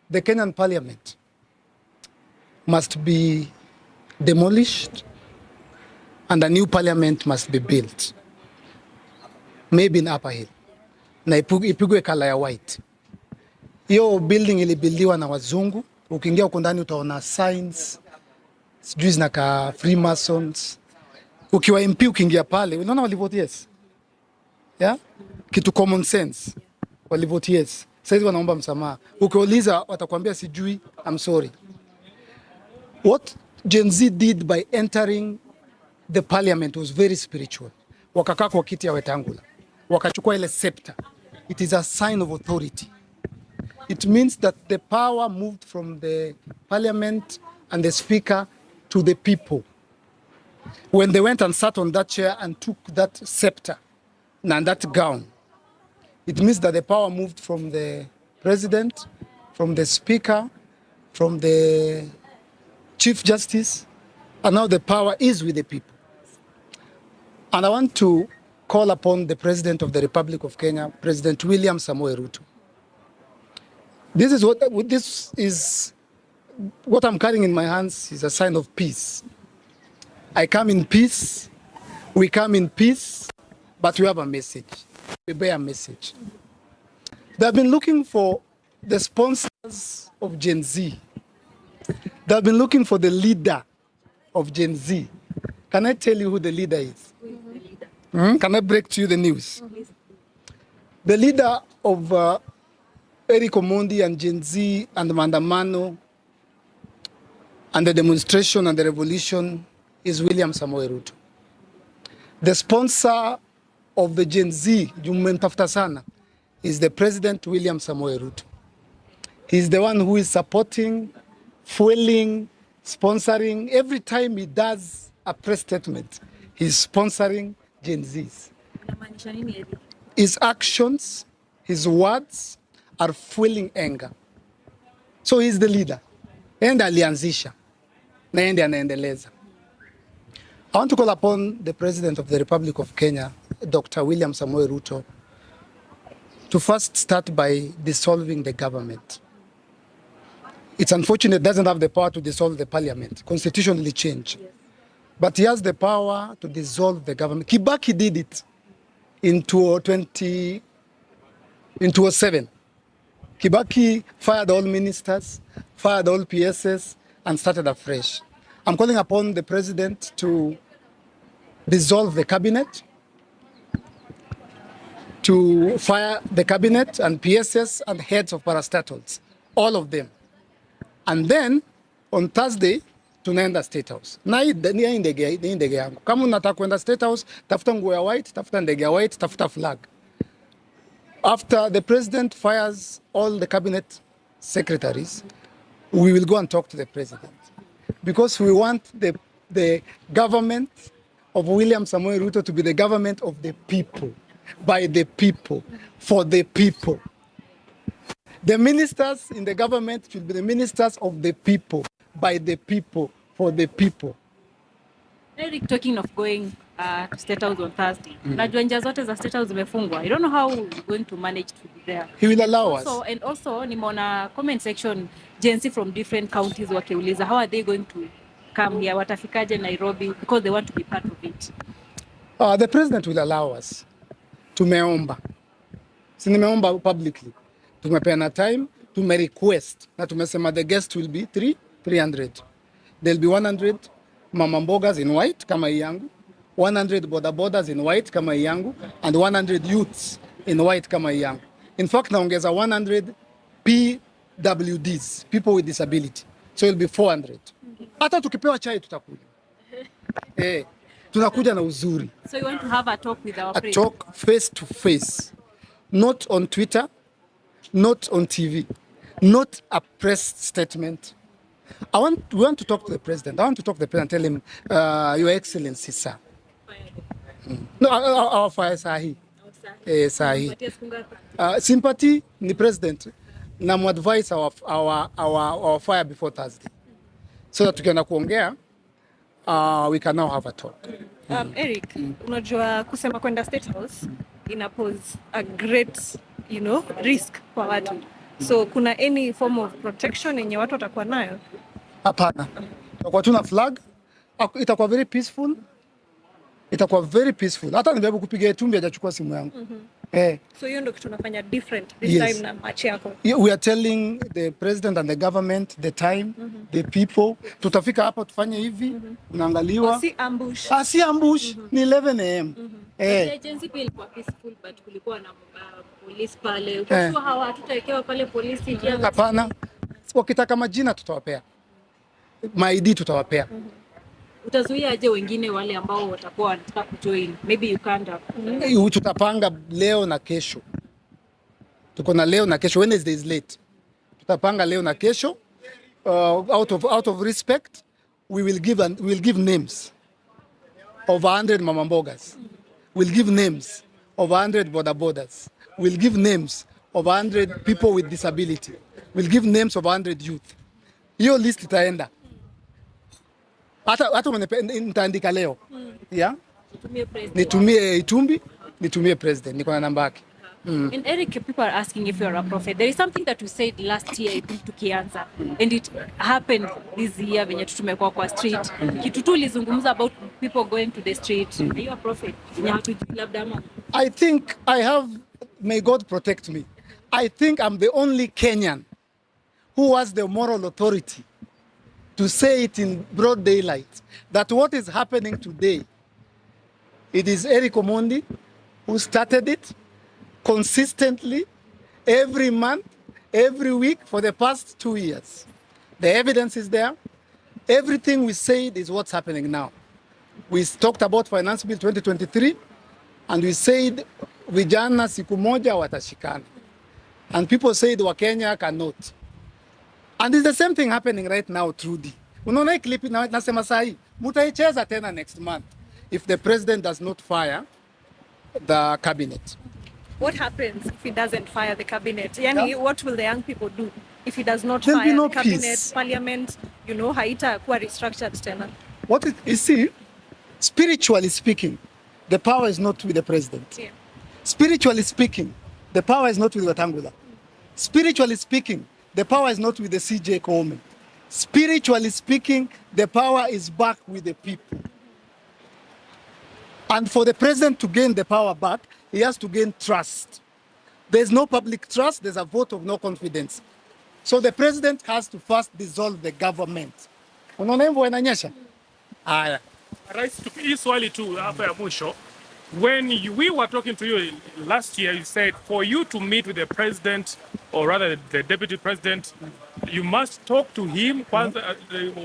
the Kenyan parliament must be demolished and a new parliament must be built, maybe in Upper Hill, na ipigwe kala ya white. Hiyo building ilibuildiwa na wazungu. Ukiingia huko ndani utaona signs, sijui zinaka Freemasons. Ukiwa MP ukiingia pale, unaona walivote yes. Yeah? Kitu common sense. Walivote yes. Sasa wanaomba msamaha. Ukiuliza watakwambia sijui, I'm sorry. What Gen Z did by entering the parliament was very spiritual. Wakakaa kwa kiti ya Wetangula. Wakachukua ile scepter. It is a sign of authority. It means that the power moved from the parliament and the speaker to the people. When they went and sat on that chair and took that scepter and that gown, it means that the power moved from the president, from the speaker, from the chief justice, and now the power is with the people. And I want to call upon the President of the Republic of Kenya, President William Samoei Ruto. This is what I'm carrying in my hands is a sign of peace. I come in peace, we come in peace, but we have a message. We bear a message. They've been looking for the sponsors of Gen Z. They've been looking for the leader of Gen Z. Can I tell you who the leader is? Can I break to you the news? The leader of Erick, OMONDI and Gen Z and Maandamano and the demonstration and the revolution is William Samoei Ruto. The sponsor of the Gen Z, jumemtafuta sana, is the President William Samoei Ruto. He's the one who is supporting, fueling, sponsoring. Every time he does a press statement, he's sponsoring Gen Zs. His actions, his words are fueling anger. So he's the leader. And alianzisha. Na yeye anaendeleza. I want to call upon the President of the Republic of Kenya, Dr. William Samoei Ruto, to first start by dissolving the government. It's unfortunate it doesn't have the power to dissolve the parliament, constitutionally changed. Yes. But he has the power to dissolve the government. Kibaki did it in 2007. Kibaki fired all ministers, fired all PSs, and started afresh. I'm calling upon the president to dissolve the cabinet, to fire the cabinet and PSs and heads of parastatals, all of them. And then on Thursday, tunaenda State House. Na hii ndege yangu. Kama unataka kwenda State House, tafuta nguo ya white, tafuta ndege ya white, tafuta flag. After the president fires all the cabinet secretaries, we will go and talk to the president. Because we want the government of William Samoei Ruto to be the government of the people, by the people, for the people. The ministers in the government should be the ministers of the people, by the people, for the people. Erick, talking of going to State House on Thursday, najua njia zote za State House zimefungwa. I don't know how we're going to manage to be there. He will allow us. And also, nimeona comment section, Gen Z from different counties wakiuliza, how are they going to come here? Watafikaje Nairobi? Because they want to be part of it. The president will allow us. Tumeomba. Si nimeomba publicly. Tumepeana time, tumerequest. Na tumesema the guest will be 300. There'll be 100 mama mbogas in white kama yangu, 100 bodabodas in white kama yangu, and 100 youths in white kama yangu. In fact, naongeza 100 PWDs, people with disability. So it'll be 400. Hata tukipewa chai tutakuja. Tunakuja na uzuri. So you want to have a talk with our president? A talk face to face. Not on Twitter, not on TV, not a press statement. We want to talk to the president. I want to talk to the president and tell him, Your Excellency, sir. No, our fire sahi. Sahi. Sympathy, the president. Na advise our fire before Thursday. So that tukienda kuongea, we can now have a talk. Erick, unajua kusema kwenda State House ina pose a great, risk kwa watu. So kuna any form of protection yenye watu watakuwa nayo? Hapana. Tutakuwa tuna flag. Itakuwa very peaceful. Itakuwa very peaceful. Hata nibebe kupiga Itumbi hajachukua simu yangu. So hiyo ndio kitu tunafanya different this time na match yako. We are telling the president and the government the time, the people. Tutafika hapa tufanye hivi, unaangaliwa. Si ambush. Si ambush. Ni 11 am. Agency pia ilikuwa peaceful but kulikuwa na police pale. Ukijua hawa hatutawekewa pale polisi pia. Hapana. Wakitaka majina tutawapea. ID tutawapea. Utazuia aje wengine wale ambao watakuwa wanataka kujoin? Maybe Uganda. Tutapanga leo na kesho. Tuko na leo na kesho. Wednesday is late. Tutapanga leo na kesho. Out of respect, we will give names of 100 mama mbogas. We'll give names of 100 bodabodas. We'll give names of 100 people with disability. We'll give names of 100 youth. Hiyo list itaenda. Hata nitaandika leo. Nitumie Itumbi, nitumie president. Niko na namba yake. And Erick, people are asking if you are a prophet. There is something that we said last year tukianza, and it happened this year venye tumekuwa kwa street. Kitu tu ulizungumza about people going to the street. Are you a prophet? I think I have, may God protect me. I think I'm the only Kenyan who has the moral authority to say it in broad daylight that what is happening today, it is Erick OMONDI who started it consistently, every month, every week for the past 2 years. The evidence is there. Everything we said is what's happening now. We talked about Finance Bill 2023 and we said vijana siku moja watashikana. And people said Wakenya cannot. And it's the same thing happening right now, Trudy. Unaona hii clip nasema sahi, mutaicheza tena next month if the president does not fire the cabinet. What happens if he doesn't fire the cabinet? Yani, what will the young people do if he does not There'll fire no the cabinet, peace. Parliament, haita kuwa restructured tena? You see, spiritually speaking, the power is not with the president. Yeah. Spiritually speaking, the power is not with Wetangula. Spiritually speaking, the power is not with the CJ Koome. Spiritually speaking, the power is back with the people. And for the president to gain the power back, he has to gain trust. There's no public trust, there's a vote of no confidence. So the president has to first dissolve the government. Unaona hivyo inanyesha? Haya. Rais, hii swali tu hapa ya mwisho. When we were talking to you last year, you said for you to meet with the president, or rather the deputy president, you must talk to him kwanza,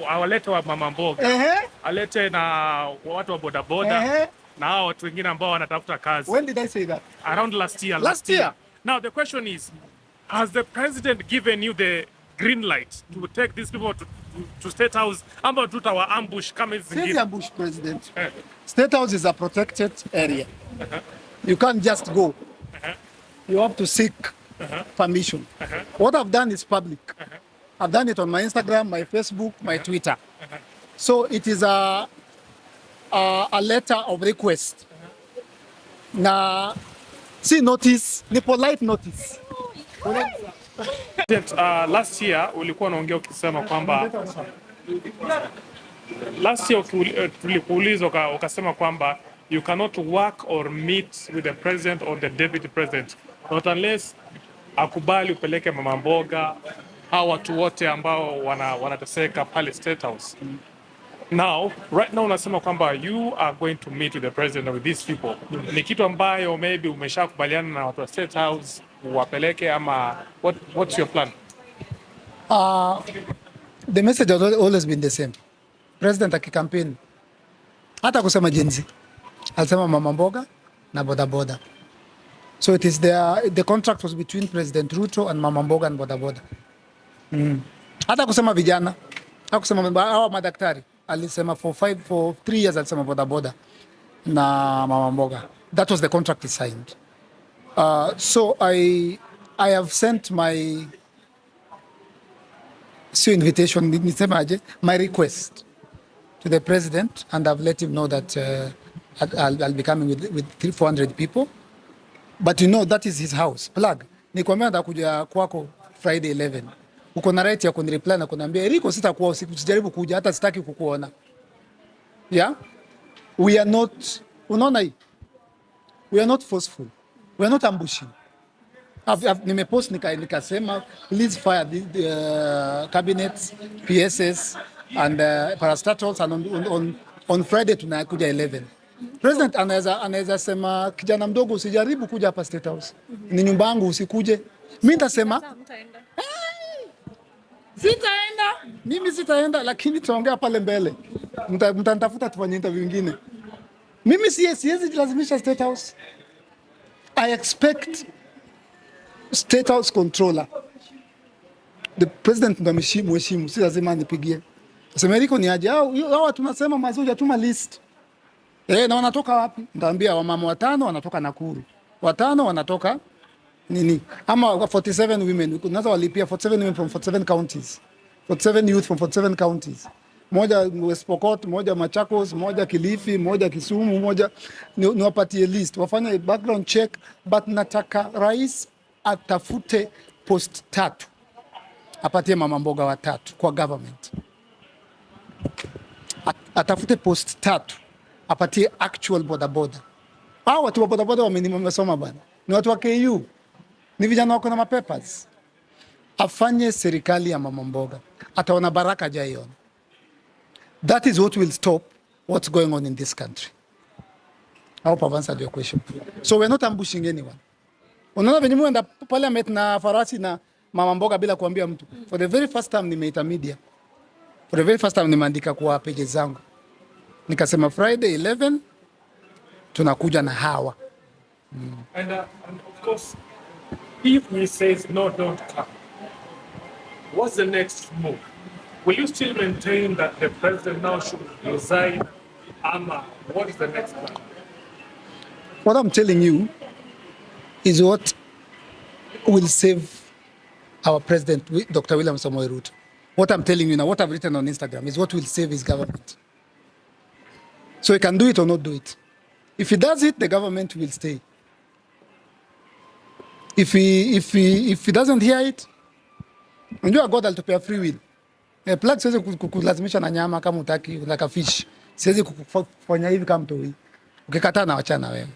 awalete wa mama mboga, alete na watu wa bodaboda, na hao watu wengine ambao wanatafuta kazi. When did I say that? Around last year. Last year. Now the question is, has the president given you the green light to take these people to State House? Amba tutawa ambush kama hizi zingine. Sisi ambush president. State House is a protected area. You can't just go. You have to seek permission. What I've done is public. I've done it on my Instagram, my Facebook, my Twitter. So it is a letter of request. Na see notice, ni polite notice. Last year ulikuwa unaongea ukisema kwamba last year tulikuuliza ukasema kwamba you cannot work or meet with the president or the deputy president not unless akubali upeleke mama mboga au watu wote ambao wanateseka pale State House. Now, right now unasema kwamba you are going to meet with the president with these people. Ni kitu ambayo maybe umeshakubaliana na watu wa State House wapeleke ama what's your plan? The message has always been the same. President akikampeni hata kusema jenzi alisema mama mboga na boda boda. So it is the contract was between President Ruto and mama mboga and boda boda. Hata kusema vijana, hata kusema hawa madaktari alisema for 3 years alisema boda boda na mama mboga. That was the contract he signed. So I have sent my invitation, my request to the president, and I've let him know that I'll be coming with 400 people. But that is his house. Plug. Nikwambia ndakuja kwako Friday 11. Uko na right ya kunireply na kuniambia Erick, sitakuwa usiku, usijaribu kuja, hata sitaki kukuona. Yeah? We are not, unaona hii? We are not forceful. We are not ambushing. Nimepost nikasema please fire the cabinets, PSS and parastatals, and on Friday tunakuja 11. President anaweza sema kijana mdogo usijaribu kuja hapa State House. Ni nyumba yangu usikuje. Mimi nitasema sitaenda. Mimi sitaenda, lakini tutaongea pale mbele. Mtanitafuta tufanye interview nyingine. Mimi siwezi lazimisha State House. I expect State House controller. The president ndo mheshimu, si lazima nipigie. Sema Erick ni aje? Hao tunasema mazoja tuma list. Na wanatoka wapi? Nitaambia wamama 5 wanatoka Nakuru. 5 wanatoka nini? Ama 47 women. Unaweza walipia 47 women from 47 counties. 47 youth from 47 counties. Moja West Pokot, moja Machakos, moja Kilifi, moja Kisumu, moja niwapatie list. Wafanye background check, but nataka rais atafute post 3. Apatie mama mboga 3 kwa government. Atafute post 3. Apatie actual bodaboda. Hao watu wa bodaboda wamesoma bana. Ni watu wa KU. Ni vijana wako na mapapers. Afanye serikali ya mama mboga. Ataona baraka jaiona. That is what will stop what's going on in this country. I hope I've answered your question. So we're not ambushing anyone. Unaona venye mwenda parliament na farasi na mama mboga bila kuambia mtu. For the very first time nimeita media. For the very first time nimeandika kwa pages zangu. Nikasema Friday 11 tunakuja na hawa. And of course, if he says no, don't come, what's the next move? Will you still maintain that the president now should resign? Ama, what is the next plan? What I'm telling you is what will save our president, Dr. William Samoei Ruto. What I'm telling you now, what I've written on Instagram, is what will save his government. So he can do it or not do it. If he does it, the government will stay. If he doesn't hear it, unajua God alitupea free will. Plug siwezi kulazimisha na nyama kama utaki, unataka fish. Siwezi kufanya hivi kama mtoi. Ukikataa na wachana wewe.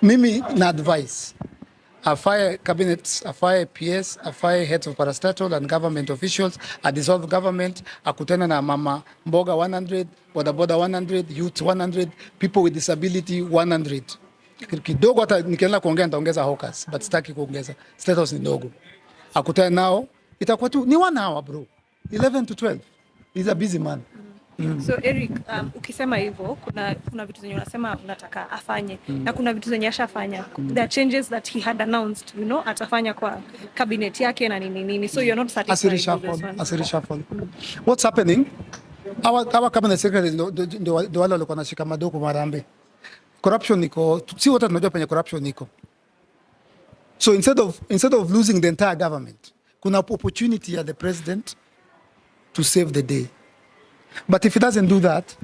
Mimi na advice. I fire cabinets, I fire PS, I fire heads of parastatal and government officials, I dissolve government, akutana na mama mboga 100, bodaboda 100, youth 100, people with disability 100. Kidogo hata nikiendelea kuongea nitaongeza hawkers, but sitaki kuongeza. Status ni ndogo. Akutana nao, itakuwa tu ni 1 hour bro. 11 to 12. He's a busy man. So Erick, ukisema hivyo kuna vitu zenye unasema unataka afanye na kuna vitu zenye ashafanya. There are changes that he had announced, atafanya kwa cabinet yake na nini. So you're not satisfied with this one. Asirishafol. What's happening? Our cabinet secretary ndio wale walikuwa wanashika madoko marambe. Corruption iko, si wote tunajua penye corruption iko. So instead of losing the entire government, kuna opportunity ya the president to save the day. But if he doesn't do that,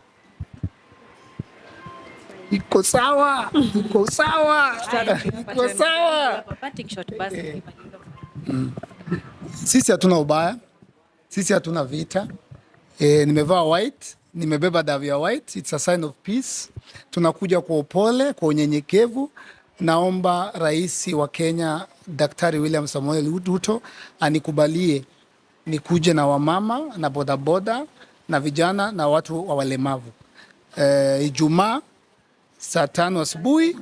iko sawa. Sisi hatuna ubaya, sisi hatuna vita. Nimevaa white, nimebeba davi ya white, it's a sign of peace. Tunakuja kwa upole, kwa unyenyekevu. Naomba rais wa Kenya Daktari William Samoei Ruto anikubalie nikuje na wamama na bodaboda na vijana na watu wa walemavu. Ijumaa saa 5 asubuhi,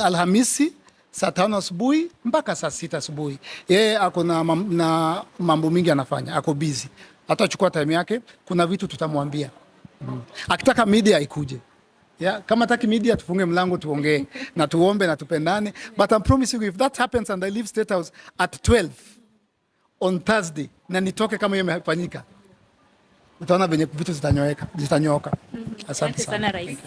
Alhamisi saa 5 asubuhi mpaka saa 6 asubuhi. Yeye ako na mambo mingi anafanya, ako busy. Atachukua time yake, kuna vitu tutamwambia. Akitaka media ikuje. Yeah, kama taki media tufunge mlango tuongee na tuombe na tupendane. But I'm promising you, if that happens and I leave State House at 12 on Thursday na nitoke kama hiyo imefanyika, utaona venye vitu zitanyooka. Asante sana. Rais.